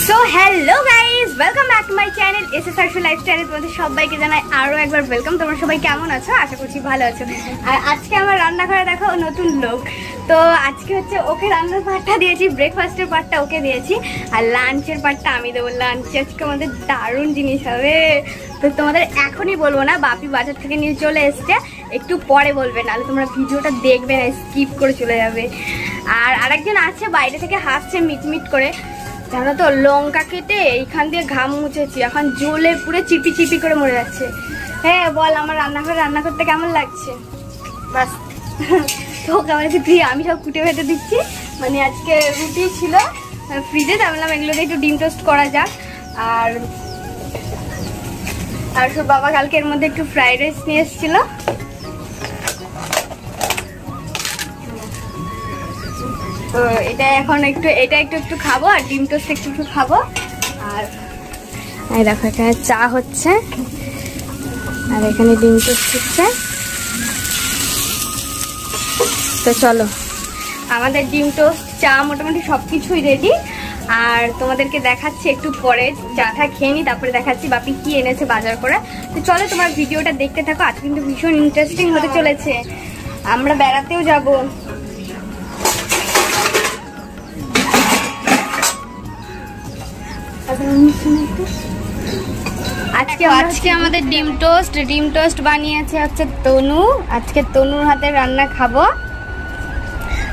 So hello guys, welcome back to my channel SS Arshu লাইফস্টাইলে তোমাদের সবাইকে জানাই আরো একবার ওয়েলকাম। তোমরা সবাই কেমন আছো? আশা করছি ভালো আছো। আর আজকে আমার রান্নাঘরে দেখো নতুন লোক। তো আজকে হচ্ছে ওকে রান্নার পার্টটা দিয়েছি, ব্রেকফাস্টের পার্টটা ওকে দিয়েছি, আর লাঞ্চের পার্টটা আমি দেবো। লাঞ্চে আজকে আমাদের দারুণ জিনিস হবে। তো তোমাদের এখনই বলবো না, বাপি বাজার থেকে নিয়ে চলে এসছে, একটু পরে বলবে, নাহলে তোমরা ভিডিওটা দেখবে না, স্কিপ করে চলে যাবে। আর আরেকজন আছে বাইরে থেকে হাসছে মিটমিট করে, জানো তো, লঙ্কা কেটে এইখান দিয়ে ঘাম মুছেছি, এখন জ্বলে পুরো চিপি চিপি করে মরে যাচ্ছে। হ্যাঁ বল, আমার রান্নাঘরে রান্না করতে কেমন লাগছে? বাস তো কেমন আছে তুই? আমি সব কুটে ভেটে দিচ্ছি, মানে আজকে রুটি ছিল ফ্রিজে, তাই বললাম এগুলোতে একটু ডিম টোস্ট করা যাক। আর সব বাবা কালকে এর মধ্যে একটু ফ্রাইড রাইস নিয়ে এসেছিল, তো এটা এখন একটু খাবো, আর ডিম টোস্ট একটু খাবো। আর এই দেখো এখানে চা হচ্ছে, আর এখানে ডিম টোস্ট হচ্ছে। তো চলো, আমাদের ডিম টোস্ট চা মোটামুটি সবকিছুই রেডি, আর তোমাদেরকে দেখাচ্ছি একটু পরে। চাটা খেয়ে নিই, তারপরে দেখাচ্ছি বাপি কি এনেছে বাজার করে। তো চলো তোমার ভিডিওটা দেখতে থাকো, আজ কিন্তু ভীষণ ইন্টারেস্টিং হতে চলেছে। আমরা বেড়াতেও যাবো। আজকে আমাদের ডিম টোস্ট বানিয়েছে হচ্ছে তনু। আজকে তনুর হাতে রান্না খাবো।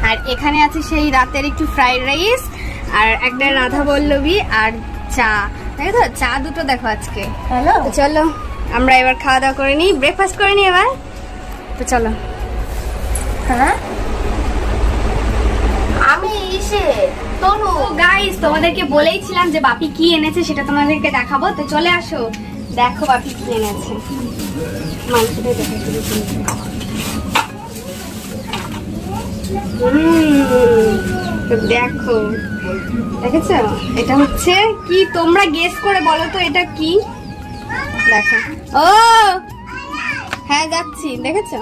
আর এখানে আছে সেই রাতের একটু ফ্রাইড রাইস, আর একটা রাধা বল্লভী, আর চা। দেখো তো, চা দুটো দেখো আজকে। চলো আমরা এবার খাওয়া দাওয়া করে নিই, ব্রেকফাস্ট করে নিই এবার। তো চলো। হ্যাঁ আমি তনু গাইস, তোমাদেরকে বলেইছিলাম যে বাপি কি এনেছে সেটা তোমাদেরকে দেখাবো। তো চলে আসো, দেখো বাপি কি এনেছে। মাংসটাই দেখো, দেখেছো? এটা হচ্ছে কি, তোমরা গেস করে বলো তো এটা কি। দেখো, ও হ্যাঁ যাচ্ছি, দেখেছো?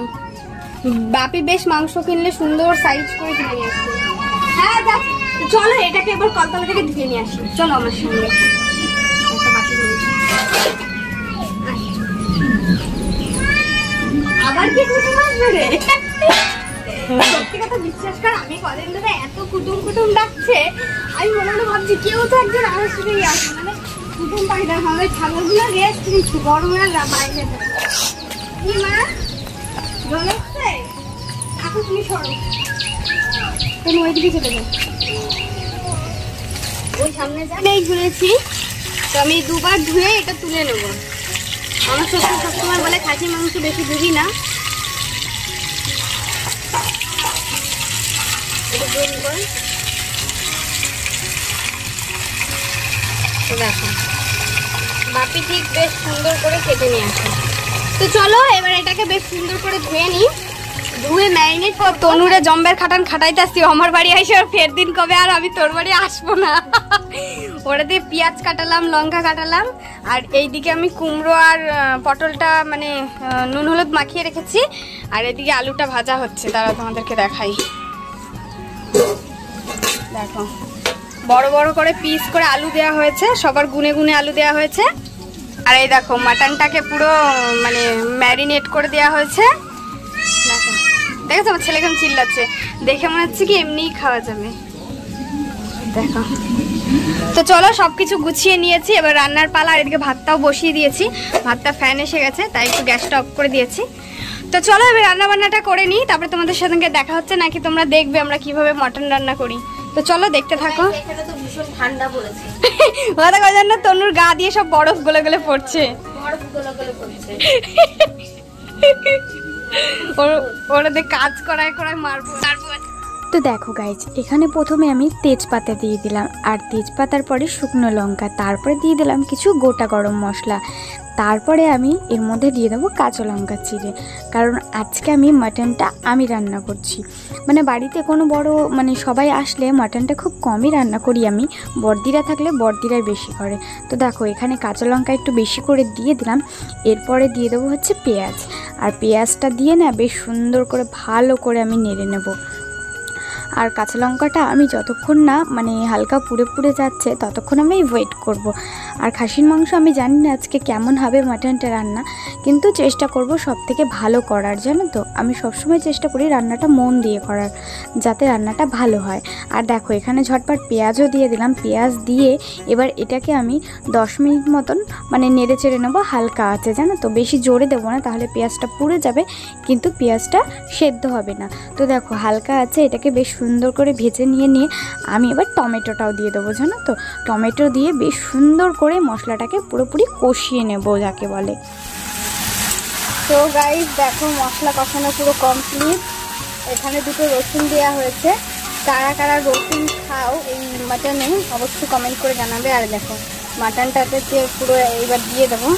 বাপি বেশ মাংস কিনলে সুন্দর সাইজ করে কিনে নিয়ে আসছে। হ্যাঁ যাচ্ছি, চলো এটাকে এবার কলতলা থেকে ধুয়ে নিয়ে আসি। চলো আমার সঙ্গে। আবার কি কুটুম আসবে রে? সত্যি কথা বিশ্বাস কর, আমি কদিন ধরে এত কুটুম ডাকছে, আমি মনে মনে ভাবছি কেউ তো একজন আমার সঙ্গেই আসবে, মানে কুটুম পাই না। আমাদের ছাগলগুলো রেস্ট নিচ্ছি, গরমে বাইরে কি মা জল আসছে, এখন তুমি সরো, তুমি ওইদিকে চলে যাও, ওই সামনে যাই ঘুরেছি। তো আমি দুবার ধুয়ে এটা তুলে নেব। আমার শ্বশুর সবসময় বলে খাসির মাংস বেশি ধুবি না। তো দেখো বাপি ঠিক বেশ সুন্দর করে কেটে নিয়ে আসে। তো চলো এবার এটাকে বেশ সুন্দর করে ধুয়ে নিই, ধুয়ে ম্যারিনেট কর। তনুরে জম্বের খাটান খাটাইতে আসছি, আমার বাড়ি আসে ফের দিন কবে আর আমি তোর বাড়ি আসবো না। ওরা দিয়ে পেঁয়াজ কাটালাম, লঙ্কা কাটালাম, আর এইদিকে আমি কুমড়ো আর পটলটা মানে নুন হলুদ মাখিয়ে রেখেছি, আর এদিকে আলুটা ভাজা হচ্ছে। তারা তোমাদেরকে দেখাই, দেখো বড় বড় করে পিস করে আলু দেওয়া হয়েছে, সবার গুনে গুনে আলু দেওয়া হয়েছে। আর এই দেখো মাটনটাকে পুরো মানে ম্যারিনেট করে দেওয়া হয়েছে। দেখো, দেখেছো আমার ছেলে কেমন চিল্লাচ্ছে, দেখে মনে হচ্ছে কি এমনিই খাওয়া যাবে। দেখো, তো চলো সবকিছু গুছিয়ে নিয়েছি, এবার রান্নার পালা। আর এদিকে ভাতটাও বসিয়ে দিয়েছি, ভাতটা ফ্যান এসে গেছে তাই একটু গ্যাসটা অফ করে দিয়েছি। তো চলো এবার রান্না বান্নাটা করে নিই, তারপরে তোমাদের সাথে দেখা হচ্ছে, নাকি তোমরা দেখবে আমরা কিভাবে মটন রান্না করি। তো চলো দেখতে থাকো। ঠান্ডা পড়েছে, তনুর গা দিয়ে সব বরফ গলে গলে পড়ছে, ওরা কাজ করায় মারবো। তো দেখো গাইজ, এখানে প্রথমে আমি তেজপাতা দিয়ে দিলাম, আর তেজপাতার পরে শুকনো লঙ্কা, তারপরে দিয়ে দিলাম কিছু গোটা গরম মশলা, তারপরে আমি এর মধ্যে দিয়ে দেবো কাঁচা লঙ্কা চিড়ে। কারণ আজকে আমি মাটনটা আমি রান্না করছি, মানে বাড়িতে কোনো বড় মানে সবাই আসলে মাটনটা খুব কমই রান্না করি আমি, বড়দিরা থাকলে বড়দিরাই বেশি করে। তো দেখো এখানে কাঁচা লঙ্কা একটু বেশি করে দিয়ে দিলাম, এরপরে দিয়ে দেবো হচ্ছে পেঁয়াজ, আর পেঁয়াজটা দিয়ে না বেশ সুন্দর করে ভালো করে আমি নেড়ে নেব। আর কাঁচা লঙ্কাটা আমি যতক্ষণ না মানে হালকা পুড়ে পুড়ে যাচ্ছে ততক্ষণ আমি ওয়েট করব। আর খাসির মাংস আমি জানি না আজকে কেমন হবে মাটনটা রান্না, কিন্তু চেষ্টা করব সব থেকে ভালো করার, জানো তো আমি সবসময় চেষ্টা করি রান্নাটা মন দিয়ে করার, যাতে রান্নাটা ভালো হয়। আর দেখো এখানে ঝটপট পেঁয়াজও দিয়ে দিলাম, পেঁয়াজ দিয়ে এবার এটাকে আমি 10 মিনিট মতন মানে নেড়ে চেড়ে নেবো হালকা আছে, জানো তো বেশি জোরে দেবো না, তাহলে পেঁয়াজটা পুড়ে যাবে কিন্তু পেঁয়াজটা সেদ্ধ হবে না। তো দেখো হালকা আছে, এটাকে বেশ সুন্দর করে ভেজে নিয়ে আমি এবার টমেটোটাও দিয়ে দেবো, জানো তো টমেটো দিয়ে বেশ সুন্দর করে মশলাটাকে পুরোপুরি কষিয়ে নেবো যাকে বলে। তো গাইস দেখো মশলা কষানো পুরো কমপ্লিট। এখানে দুটো রসুন দেওয়া হয়েছে, কারা কারা রসুন খাও এই মাটনে অবশ্যই কমেন্ট করে জানাবে। আর দেখো মাটনটাতে পুরো এইবার দিয়ে দেবো,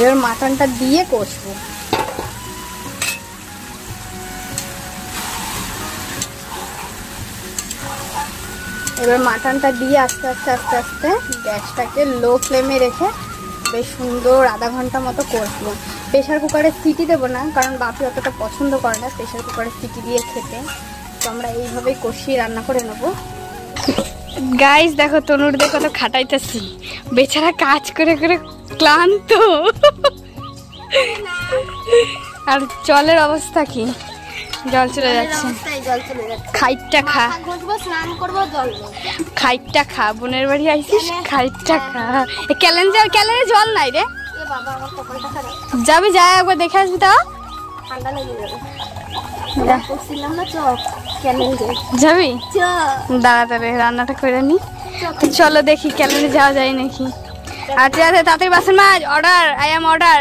এবার মাটনটা দিয়ে কষবো। এবার মাটনটা দিয়ে আস্তে আস্তে আস্তে আস্তে গ্যাসটাকে লো ফ্লেমে রেখে বেশ সুন্দর আধা ঘন্টা মতো কষবো। প্রেশার কুকারে সিটি দেবো না, কারণ বাপি অতটা পছন্দ করে না প্রেশার কুকারে সিটি দিয়ে খেতে, তো আমরা এইভাবেই কষিয়ে রান্না করে নেবো। গাইস দেখো তনুরদের কত খাটাইতেছি, বেচারা কাজ করে করে ক্লান্ত। আর জলের অবস্থা কি, জল চলে যাচ্ছে, খাইটটা খা, স্নান করবো, জল খাইটটা খা, বোনের বাড়ি আইসিস খাইটটা খা। ক্যালেন্ডারে জল নাই রে, যাবি যা একবার দেখে আসবি, তা ঠান্ডা লেগে যাবে। যাবি দাঁড়াতে রান্নাটা করে নি, চলো দেখি ক্যালেন্ডারে যাওয়া যায় নাকি। আচ্ছা আচ্ছা তাড়াতাড়ি বাসন মাজ, order, I am order.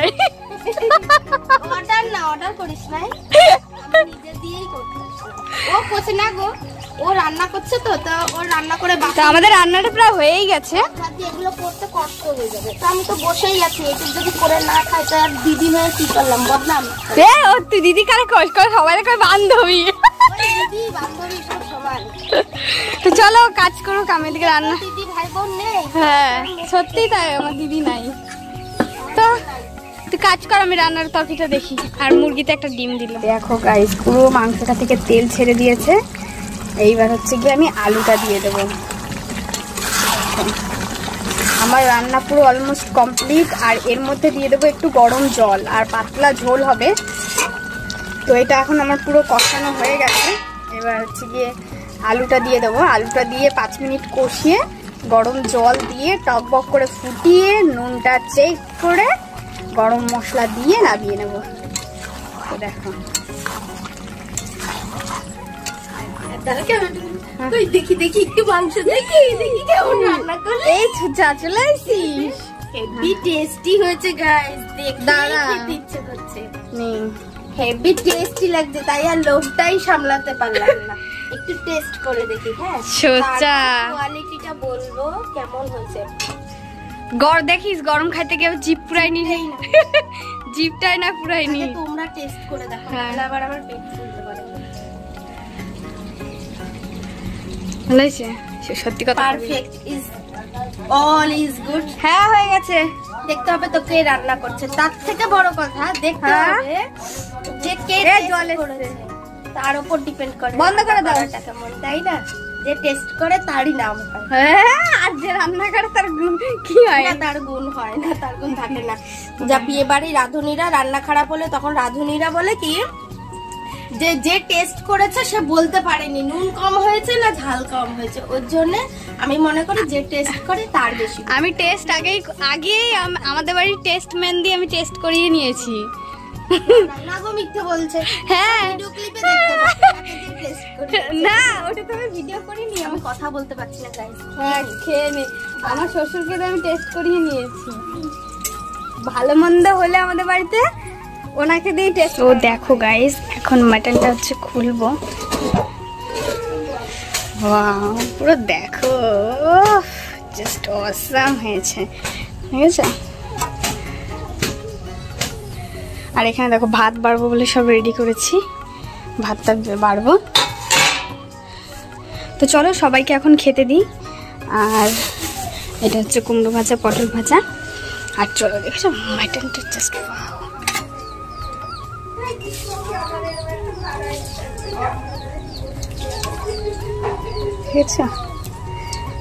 Order না, অর্ডার করিস নাই, নিজে দিয়েই করতে। ও করছে না গো, ও রান্না করছে তো, তো ও রান্না করে তো আমাদের রান্নাটা প্রায় হয়েই গেছে, এগুলো করতে কষ্ট হয়ে যাবে। তো আমি তো বসেই আছি, একটু যদি করে না খাই তো আর দিদি হয়ে কি করলাম, বদনাম। ও তুই দিদি কারে কষ করে, সবাই করে বান্ধবী, দিদি বান্ধবী সব সমান। তো চলো কাজ করো, কামের দিকে রান্না। দিদি ভাই বোন নেই? হ্যাঁ সত্যি তাই, আমার দিদি নাই। তো তুই কাজ কর, আমি রান্নার তরকারিটা দেখি। আর মুরগিতে একটা ডিম দিল। দেখো গাইস পুরো মাংসটা থেকে তেল ছেড়ে দিয়েছে, এইবার হচ্ছে গিয়ে আমি আলুটা দিয়ে দেবো। আমার রান্না পুরো অলমোস্ট কমপ্লিট। আর এর মধ্যে দিয়ে দেবো একটু গরম জল, আর পাতলা ঝোল হবে। তো এটা এখন আমার পুরো কষানো হয়ে গেছে, এবার হচ্ছে গিয়ে আলুটা দিয়ে দেবো। আলুটা দিয়ে 5 মিনিট কষিয়ে গরম জল দিয়ে টকবক করে ফুটিয়ে নুনটা চেক করে গরম মশলা দিয়ে নামিয়ে নেব। তো দেখো দেখি দেখি একটু মাংস দেখি দেখি কেমন রান্না করলে। এই যা চলে আসিস, হেভি টেস্টি হয়েছে গাইস, দাঁড়া। দেখতে ইচ্ছে করছে, হেভি টেস্টি লাগছে, তাই আর লোভটাই সামলাতে পারলাম না। একটু টেস্ট করে দেখি। হ্যাঁ সোজা কোয়ালিটিটা বলবো কেমন হয়েছে। দেখিস গরম খাইতে গিয়ে জিপ পুরাইনি, জিপটাই না পুরাইনি। তোমরা টেস্ট করে দেখো, আবার আমার পেট ফুলতে পারে। ভালো হয়েছে, সত্যি কথা। Perfect is all is good. হ্যাঁ হয়ে গেছে। দেখতে হবে তো কে রান্না করছে, তার থেকে বড় কথা দেখতে হবে যে কে জল করেছে, তার উপর ডিপেন্ড করে। বন্ধ করে দাও কেমন, তাই না? যে টেস্ট করে তারই নাম হয়। হ্যাঁ, আর যে রান্না করে তার গুণ কি হয়? না তার গুণ হয় না, তার গুণ থাকে না। যা বিয়ে বাড়ি রাঁধুনিরা রান্না খারাপ হলে তখন রাঁধুনিরা বলে কি, যে যে টেস্ট করেছে সে বলতে পারেনি নুন কম হয়েছে না ঝাল কম হয়েছে। ওর জন্য আমি মনে করি যে টেস্ট করে তার বেশি। আমি টেস্ট আগেই আমাদের বাড়ির টেস্ট ম্যান দিয়ে আমি টেস্ট করিয়ে নিয়েছি। না গো মিথ্যে বলছে। হ্যাঁ ভিডিও ক্লিপে দেখতে পাচ্ছি টেস্ট করে। না ওটা তো আমি ভিডিও করিনি, আমি কথা বলতে পারছি না গাইস। হ্যাঁ খেয়ে নে, আমার শ্বশুরকে তো আমি টেস্ট করিয়ে নিয়েছি। ভালো মন্দ হলে আমাদের বাড়িতে ওনাকে দিয়ে টেস্ট। তো দেখো গাইস এখন মাটনটা হচ্ছে খুলবো। ওয়াও পুরো দেখো জাস্ট অসাম হয়েছে, ঠিক আছে। আর এখানে দেখো ভাত বাড়বো বলে সব রেডি করেছি, ভাতটা বাড়বো। তো চলো সবাইকে এখন খেতে দিই। আর এটা হচ্ছে কুমড়ো ভাজা, পটল ভাজা। আর চলো দেখছো মাটনটা জাস্ট ওয়াও। ঠিক আছে।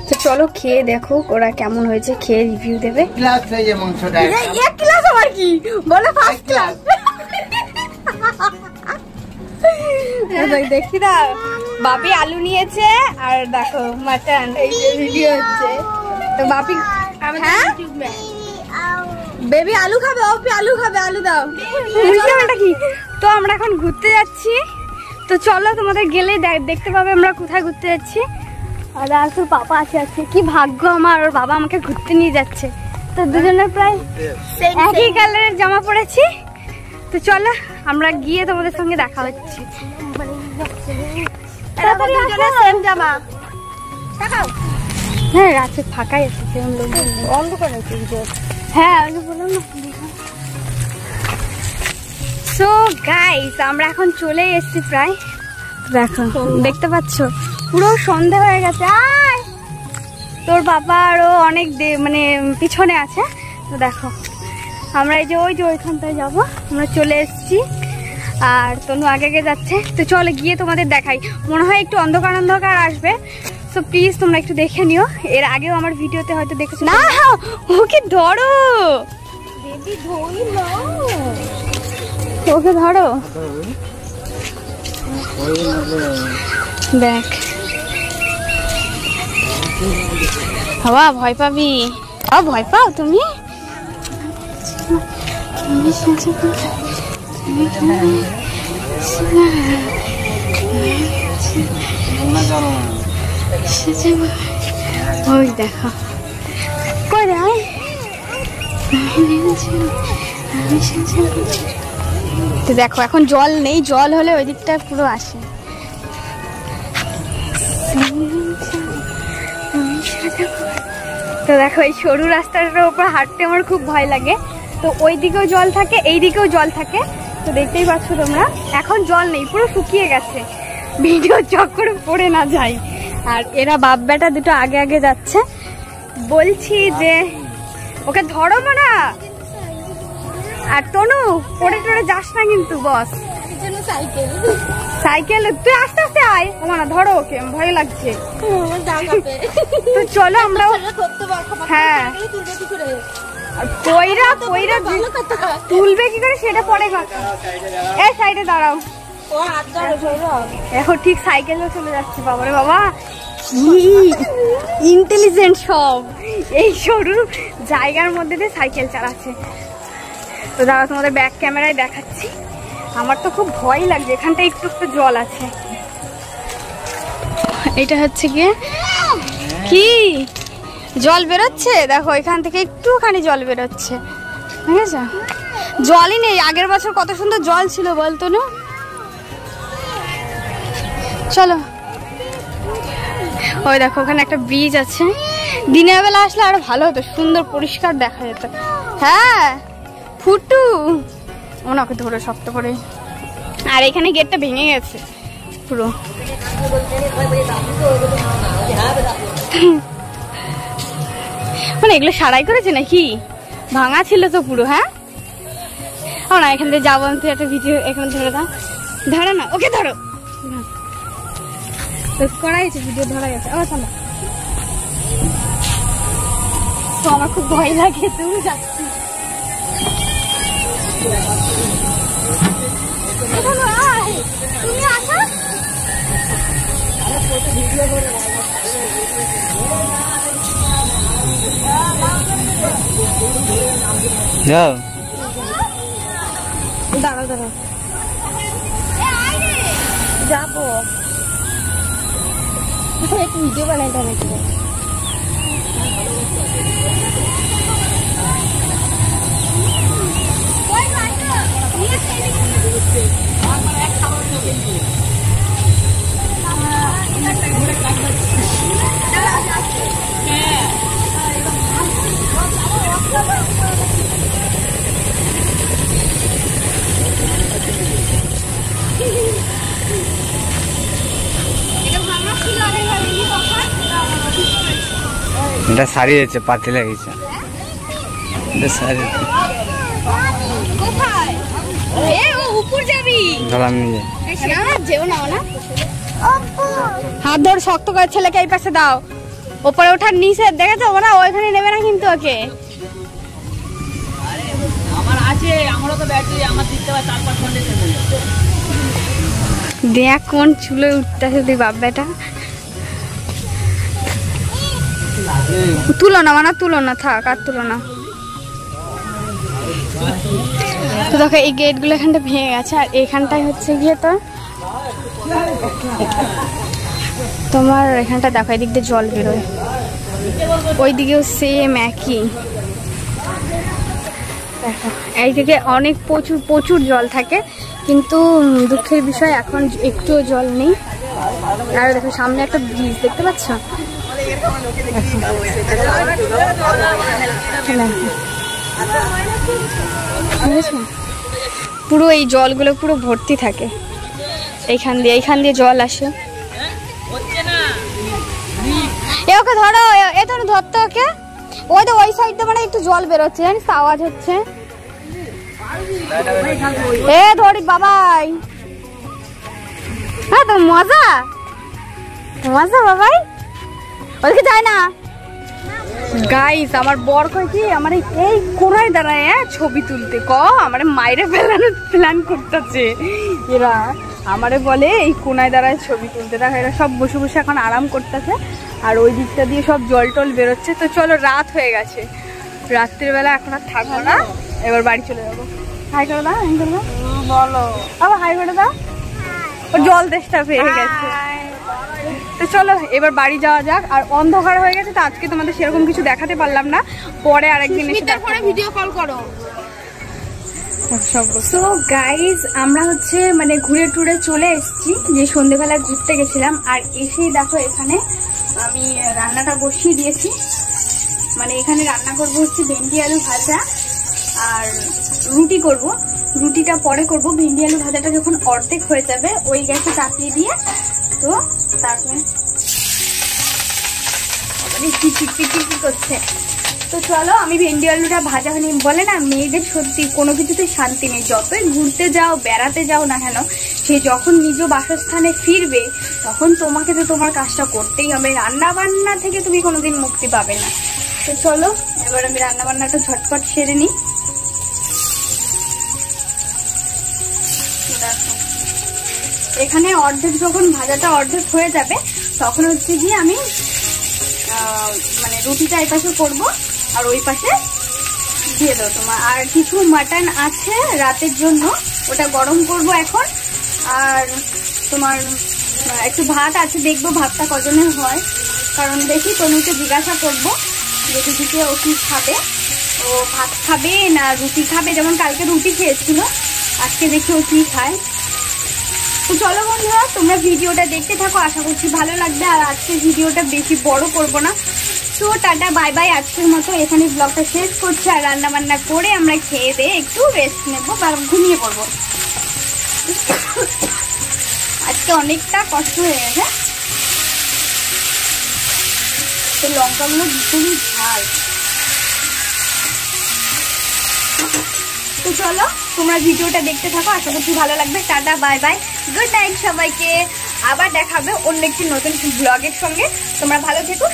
তো চলো খেয়ে দেখো ওরা কেমন হয়েছে, খেয়ে রিভিউ দেবে। গ্লাস নেই যে মাংসটা এক ক্লাস আবার কি বলে, ফার্স্ট ক্লাস। দেখি না বাপি আলু নিয়েছে আর দেখো মাটন, এই যে ভিডিও হচ্ছে। তো বাপি হ্যাঁ বেবি আলু খাবে, ওপি আলু খাবে, আলু দাও। বুঝলামটা কি? তো আমরা এখন ঘুরতে যাচ্ছি। তো চলো তোমাদের গেলে দেখতে পাবে আমরা কোথায় ঘুরতে যাচ্ছি। আর তোর পাপা আছে, কি ভাগ্য আমার, ওর বাবা আমাকে ঘুরতে নিয়ে যাচ্ছে। তো দুজনের প্রায় একই কালারের জামা পরেছি। তো চলো আমরা গিয়ে তোমাদের সঙ্গে দেখা হচ্ছে। হ্যাঁ রাতে ফাঁকাই আছে, অন্ধকার আছে। হ্যাঁ আমি বললাম না। সো গাইস আমরা এখন চলে এসেছি প্রায়, দেখো দেখতে পাচ্ছ পুরো সন্ধ্যা হয়ে গেছে। আয় তোর বাবা আরো অনেক মানে পিছনে আছে। তো দেখো আমরা এই যে ওইখানটায় যাবো, আমরা চলে এসেছি। আর তনু আগে আগে যাচ্ছে। তো চলে গিয়ে তোমাদের দেখাই, মনে হয় একটু অন্ধকার অন্ধকার আসবে। তো প্লিজ তোমরা একটু দেখে নিও, এর আগেও আমার ভিডিওতে হয়তো দেখেছো না। ওকে ধরো ওকে ধরো, দেখ বাবা ভয় পাবি। ভয় পাও তুমি? ওই দেখো করে তো দেখো এখন জল নেই, জল হলে ওই দিকটা পুরো আসে। তো দেখো এই সরু রাস্তাটার উপর হাঁটতে আমার খুব ভয় লাগে। তো ওই দিকেও জল থাকে, এই দিকেও জল থাকে। তো দেখতেই পাচ্ছ তোমরা, এখন জল নেই, পুরো শুকিয়ে গেছে, ভিডিও চক্করে পড়ে না যায়। আর এরা বাপ বেটা দুটো আগে আগে যাচ্ছে। বলছি যে ওকে ধরো না, আর তনু পড়ে টড়ে যাস না কিন্তু বস। সাইকেল তুই আস্তে আস্তে আয়, না ধরো ওকে, ভয় লাগছে। তো চলো আমরা, হ্যাঁ কইরা কইরা তুলবে কি করে সেটা পরে কথা। এই সাইডে দাঁড়াও, এখন ঠিক সাইকেলে চলে যাচ্ছে। বাবারে বাবা ইন্টেলিজেন্ট সব, এই সরু জায়গার মধ্যে দিয়ে সাইকেল চালাচ্ছে। তো দাঁড়াও তোমাদের ব্যাক ক্যামেরায় দেখাচ্ছি। আমার তো খুব ভয় লাগছে, এখানটা একটু একটু জল আছে। এটা হচ্ছে গিয়ে কি জল বেরোচ্ছে, দেখো এখান থেকে একটুখানি জল বেরোচ্ছে, ঠিক আছে? জলই নেই, আগের বছর কত সুন্দর জল ছিল বলতো না। চলো ওই দেখো ওখানে একটা ব্রিজ আছে, দিনের বেলা আসলে আরো ভালো হতো, সুন্দর পরিষ্কার দেখা যেত। হ্যাঁ ফুটু ওনাকে ধরে শক্ত করে। আর এখানে গেটটা ভেঙে গেছে পুরো। মানে এগুলো সারাই করেছে নাকি? ভাঙা ছিল তো পুরো। হ্যাঁ না এখান থেকে যাবো, আমি একটা ভিডিও এখানে ধরে দাও, ধরো না ওকে ধরো, করাই আছে ভিডিও ধরা গেছে। তো আমার খুব ভয় লাগে, তুমি যাচ্ছি। তুমি আসো, যাও দাঁড়া দাঁড়া যাবো, একটু ভিডিও বানাইতে হবে। এটা সারিয়েছে, পাতে লাগিয়েছে, এটা সারিয়েছে। কোথায়? এ ও উপর যাবি, ধরলাম নিয়ে যেও না না। হাত ধরে শক্ত করে ছেলেকে এই পাশে দাও। ওপরে ওঠার নিষেধ, দেখেছো? ওরা ওইখানে নেবে না কিন্তু ওকে। দেখ কোন চুলে উঠতেছে তুই বাপ বেটা। তুলো না মানে তুলো না, থাক আর তুলো না। তো দেখো এই গেটগুলো এখানটা ভেঙে গেছে, আর এইখানটাই হচ্ছে গিয়ে তো তোমার এখানটা দেখো এদিক দিয়ে জল বেরোয়, ওই দিকেও সেম একই। দেখো এইদিকে অনেক প্রচুর প্রচুর জল থাকে, কিন্তু দুঃখের বিষয় এখন একটুও জল নেই। আর দেখো সামনে একটা ব্রিজ দেখতে পাচ্ছ, পুরো এই জলগুলো পুরো ভর্তি থাকে এইখান দিয়ে জল আসে। এ ওকে ধরো, এ ধরো ধরতে ওকে। ওই তো ওই সাইড দিয়ে মানে একটু জল বেরোচ্ছে, জানিস তো আওয়াজ হচ্ছে। এ ধরি বাবাই, হ্যাঁ তো মজা মজা বাবাই, ওদিকে যায় না। গাইস আমার বর কয় কি আমার এই কোনায় দাঁড়ায় ছবি তুলতে, আমার মাইরে ফেলানোর প্ল্যান করতেছে এরা। আমারে বলে এই কোনায় দাঁড়ায় ছবি তুলতে, দেখো এরা সব বসে বসে এখন আরাম করতেছে, আর ওই দিকটা দিয়ে সব জল টল বেরোচ্ছে। তো চলো রাত হয়ে গেছে, রাত্রিবেলা এখন আর থাকবো না, এবার বাড়ি চলে যাবো। হাই করে দাও, হাই করে দাও, বলো আবার হাই করে দাও। ও জল তেষ্টা পেয়ে গেছে। তো চলো এবার বাড়ি যাওয়া যাক। আর অন্ধকার হয়ে গেছে, তো আজকে তোমাদের সেরকম কিছু দেখাতে পারলাম না, পরে আরেকদিন এসে পরে ভিডিও কল করো। সো গাইজ আমরা হচ্ছে মানে ঘুরে টুরে চলে এসেছি, যে সন্ধ্যেবেলায় ঘুরতে গেছিলাম। আর এসেই দেখো এখানে আমি রান্নাটা বসিয়ে দিয়েছি। মানে এখানে রান্না করব হচ্ছে ভেন্ডি আলু ভাজা আর রুটি করব। রুটিটা পরে করব, ভেন্ডি আলু ভাজাটা যখন অর্ধেক হয়ে যাবে ওই গ্যাসে চাপিয়ে দিয়ে, তো তারপরে কি করছে। তো চলো আমি ভেন্ডি আলুটা ভাজা হয়নি। বলে না মেয়েদের সত্যি কোনো কিছুতে শান্তি নেই, যতই ঘুরতে যাও বেড়াতে যাও না কেন, সে যখন নিজ বাসস্থানে ফিরবে তখন তোমাকে তো তোমার কাজটা করতেই হবে, রান্না বান্না থেকে তুমি কোনোদিন মুক্তি পাবে না। তো চলো এবার আমি রান্না বান্নাটা ঝটপট সেরে নিই। এখানে অর্ধেক যখন ভাজাটা অর্ধেক হয়ে যাবে তখন হচ্ছে গিয়ে আমি মানে রুটিটা এই পাশে করবো আর ওই পাশে দিয়ে দেবো তোমার। আর কিছু মাটন আছে রাতের জন্য, ওটা গরম করব এখন। আর তোমার একটু ভাত আছে, দেখবো ভাতটা কজনের হয়, কারণ দেখি তনুকে জিজ্ঞাসা করবো যদি দিকে ও কি খাবে, ও ভাত খাবে না রুটি খাবে। যেমন কালকে রুটি খেয়েছিল, আজকে দেখি ও কি খায়। তো চলো বন্ধুরা তোমরা ভিডিওটা দেখতে থাকো, আশা করছি ভালো লাগবে। আর আজকের ভিডিওটা বেশি বড় করব না। তো টাটা বাই বাই, আজকের মতো এখানে ব্লগটা শেষ করছি। আর রান্না বান্না করে আমরা খেয়ে দিয়ে একটু রেস্ট নেবো বা ঘুমিয়ে পড়বো। আজকে অনেকটা কষ্ট হয়ে গেছে, তো লঙ্কাগুলো ভীষণই ঝাল। তো চলো তোমরা ভিডিওটা দেখতে থাকো, আশা করছি ভালো লাগবে। Tata bye bye, good night সবাইকে। আবার দেখাবে অন্য একটি নতুন ব্লগের সঙ্গে। তোমরা ভালো থেকো।